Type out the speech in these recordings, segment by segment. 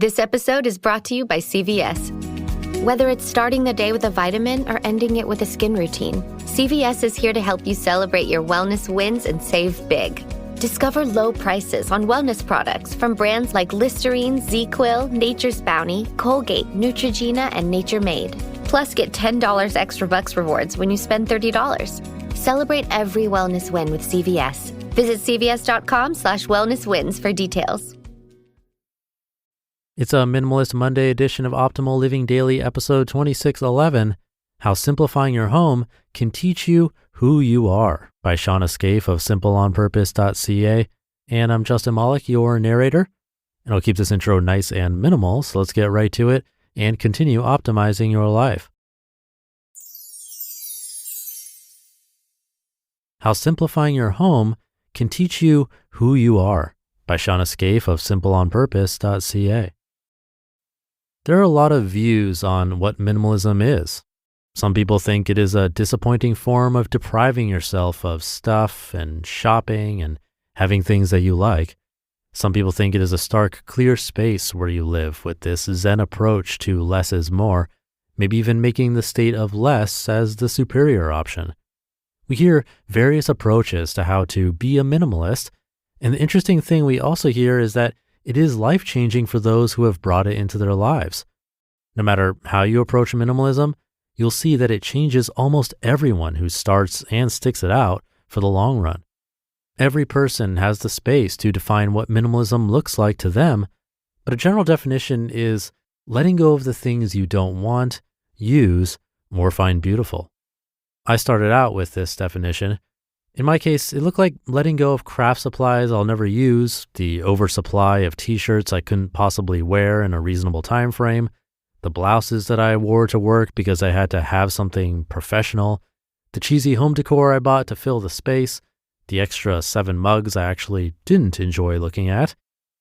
This episode is brought to you by CVS. Whether it's starting the day with a vitamin or ending it with a skin routine, CVS is here to help you celebrate your wellness wins and save big. Discover low prices on wellness products from brands like Listerine, ZzzQuil, Nature's Bounty, Colgate, Neutrogena, and Nature Made. Plus, get $10 extra bucks rewards when you spend $30. Celebrate every wellness win with CVS. Visit cvs.com/wellnesswins for details. It's a Minimalist Monday edition of Optimal Living Daily, episode 2611, How Simplifying Your Home Can Teach You Who You Are, by Shawna Scafe of simpleonpurpose.ca. And I'm Justin Malik, your narrator. And I'll keep this intro nice and minimal, so let's get right to it and continue optimizing your life. How Simplifying Your Home Can Teach You Who You Are, by Shawna Scafe of simpleonpurpose.ca. There are a lot of views on what minimalism is. Some people think it is a disappointing form of depriving yourself of stuff and shopping and having things that you like. Some people think it is a stark, clear space where you live with this Zen approach to less is more, maybe even making the state of less as the superior option. We hear various approaches to how to be a minimalist, and the interesting thing we also hear is that it is life-changing for those who have brought it into their lives. No matter how you approach minimalism, you'll see that it changes almost everyone who starts and sticks it out for the long run. Every person has the space to define what minimalism looks like to them, but a general definition is letting go of the things you don't want, use, or find beautiful. I started out with this definition. In my case, it looked like letting go of craft supplies I'll never use, the oversupply of t-shirts I couldn't possibly wear in a reasonable time frame, the blouses that I wore to work because I had to have something professional, the cheesy home decor I bought to fill the space, the extra 7 mugs I actually didn't enjoy looking at,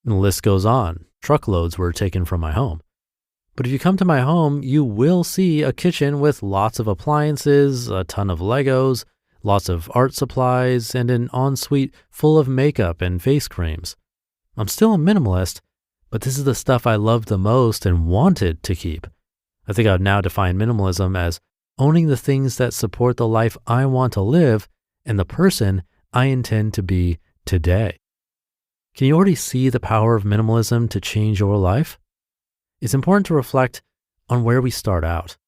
and the list goes on. Truckloads were taken from my home. But if you come to my home, you will see a kitchen with lots of appliances, a ton of Legos, lots of art supplies, and an ensuite full of makeup and face creams. I'm still a minimalist, but this is the stuff I loved the most and wanted to keep. I think I would now define minimalism as owning the things that support the life I want to live and the person I intend to be today. Can you already see the power of minimalism to change your life? It's important to reflect on where we start out.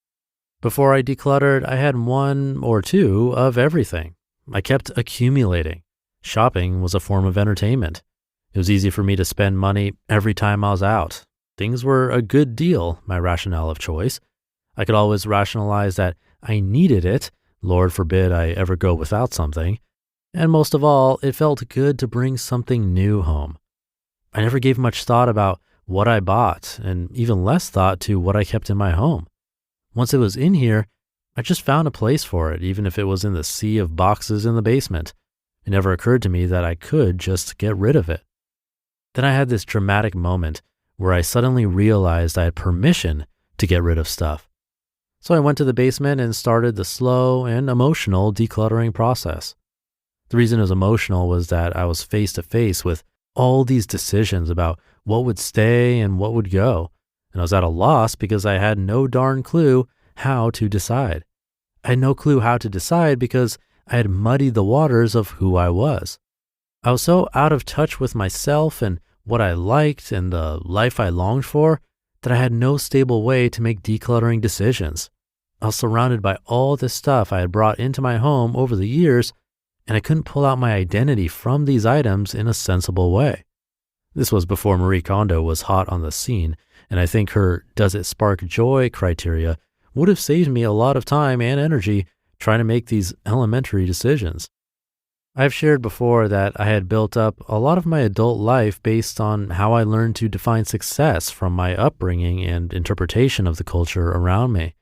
Before I decluttered, I had 1 or 2 of everything. I kept accumulating. Shopping was a form of entertainment. It was easy for me to spend money every time I was out. Things were a good deal, my rationale of choice. I could always rationalize that I needed it. Lord forbid I ever go without something. And most of all, it felt good to bring something new home. I never gave much thought about what I bought, and even less thought to what I kept in my home. Once it was in here, I just found a place for it, even if it was in the sea of boxes in the basement. It never occurred to me that I could just get rid of it. Then I had this dramatic moment where I suddenly realized I had permission to get rid of stuff. So I went to the basement and started the slow and emotional decluttering process. The reason it was emotional was that I was face to face with all these decisions about what would stay and what would go. And I was at a loss because I had no darn clue how to decide. I had no clue how to decide because I had muddied the waters of who I was. I was so out of touch with myself and what I liked and the life I longed for that I had no stable way to make decluttering decisions. I was surrounded by all this stuff I had brought into my home over the years, and I couldn't pull out my identity from these items in a sensible way. This was before Marie Kondo was hot on the scene, and I think her "does it spark joy" criteria would have saved me a lot of time and energy trying to make these elementary decisions. I've shared before that I had built up a lot of my adult life based on how I learned to define success from my upbringing and interpretation of the culture around me.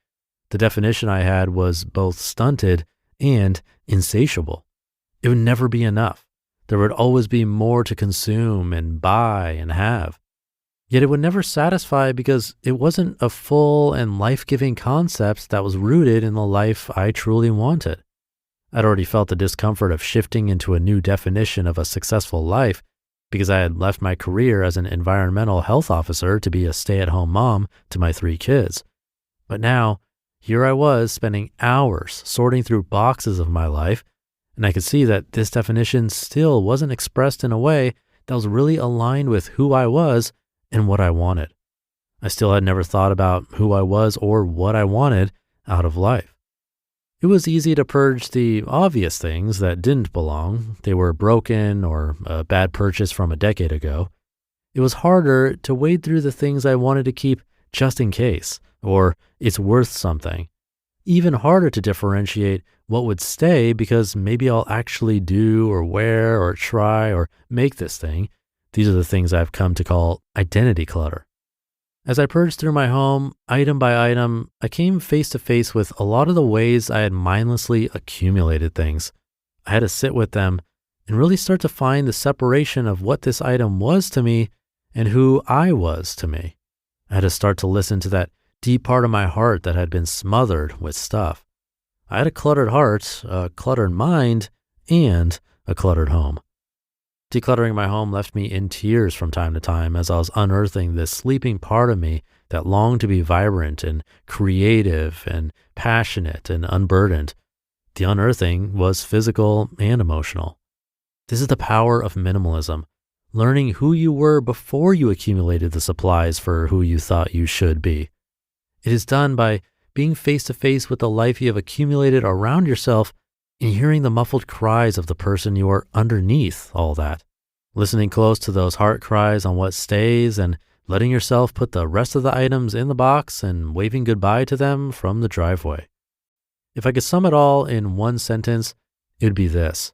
The definition I had was both stunted and insatiable. It would never be enough. There would always be more to consume and buy and have. Yet it would never satisfy because it wasn't a full and life-giving concept that was rooted in the life I truly wanted. I'd already felt the discomfort of shifting into a new definition of a successful life, because I had left my career as an environmental health officer to be a stay-at-home mom to my 3 kids. But now, here I was spending hours sorting through boxes of my life, and I could see that this definition still wasn't expressed in a way that was really aligned with who I was and what I wanted. I still had never thought about who I was or what I wanted out of life. It was easy to purge the obvious things that didn't belong. They were broken or a bad purchase from a decade ago. It was harder to wade through the things I wanted to keep just in case, or it's worth something. Even harder to differentiate what would stay because maybe I'll actually do or wear or try or make this thing. These are the things I've come to call identity clutter. As I purged through my home, item by item, I came face to face with a lot of the ways I had mindlessly accumulated things. I had to sit with them and really start to find the separation of what this item was to me and who I was to me. I had to start to listen to that deep part of my heart that had been smothered with stuff. I had a cluttered heart, a cluttered mind, and a cluttered home. Decluttering my home left me in tears from time to time as I was unearthing this sleeping part of me that longed to be vibrant and creative and passionate and unburdened. The unearthing was physical and emotional. This is the power of minimalism, learning who you were before you accumulated the supplies for who you thought you should be. It is done by being face to face with the life you have accumulated around yourself and hearing the muffled cries of the person you are underneath all that. Listening close to those heart cries on what stays and letting yourself put the rest of the items in the box and waving goodbye to them from the driveway. If I could sum it all in one sentence, it would be this.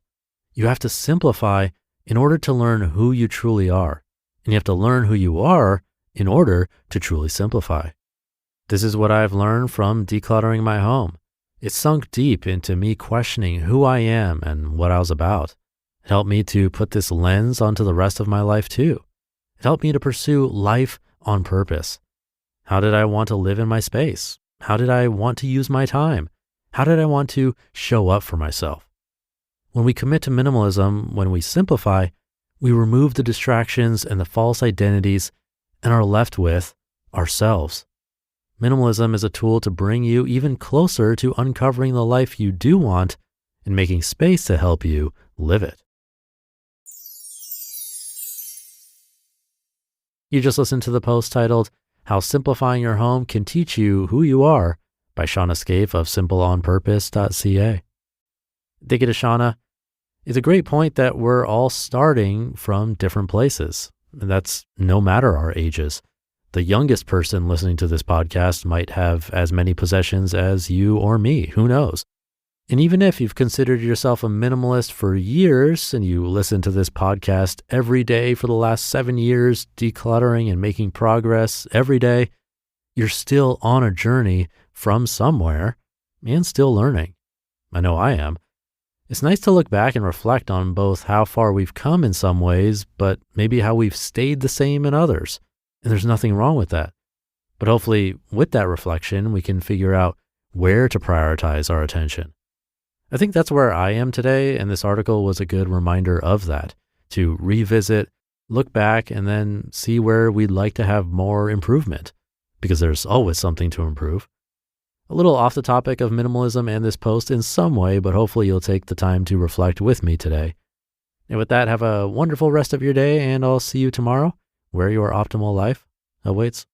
You have to simplify in order to learn who you truly are, and you have to learn who you are in order to truly simplify. This is what I've learned from decluttering my home. It sunk deep into me questioning who I am and what I was about. It helped me to put this lens onto the rest of my life too. It helped me to pursue life on purpose. How did I want to live in my space? How did I want to use my time? How did I want to show up for myself? When we commit to minimalism, when we simplify, we remove the distractions and the false identities and are left with ourselves. Minimalism is a tool to bring you even closer to uncovering the life you do want and making space to help you live it. You just listened to the post titled, How Simplifying Your Home Can Teach You Who You Are by Shawna Scafe of simpleonpurpose.ca. Thank you to Shawna. It's a great point that we're all starting from different places, and that's no matter our ages. The youngest person listening to this podcast might have as many possessions as you or me, who knows? And even if you've considered yourself a minimalist for years and you listen to this podcast every day for the last 7 years, decluttering and making progress every day, you're still on a journey from somewhere and still learning. I know I am. It's nice to look back and reflect on both how far we've come in some ways, but maybe how we've stayed the same in others. And there's nothing wrong with that. But hopefully with that reflection, we can figure out where to prioritize our attention. I think that's where I am today, and this article was a good reminder of that, to revisit, look back, and then see where we'd like to have more improvement, because there's always something to improve. A little off the topic of minimalism and this post in some way, but hopefully you'll take the time to reflect with me today. And with that, have a wonderful rest of your day, and I'll see you tomorrow, where your optimal life awaits.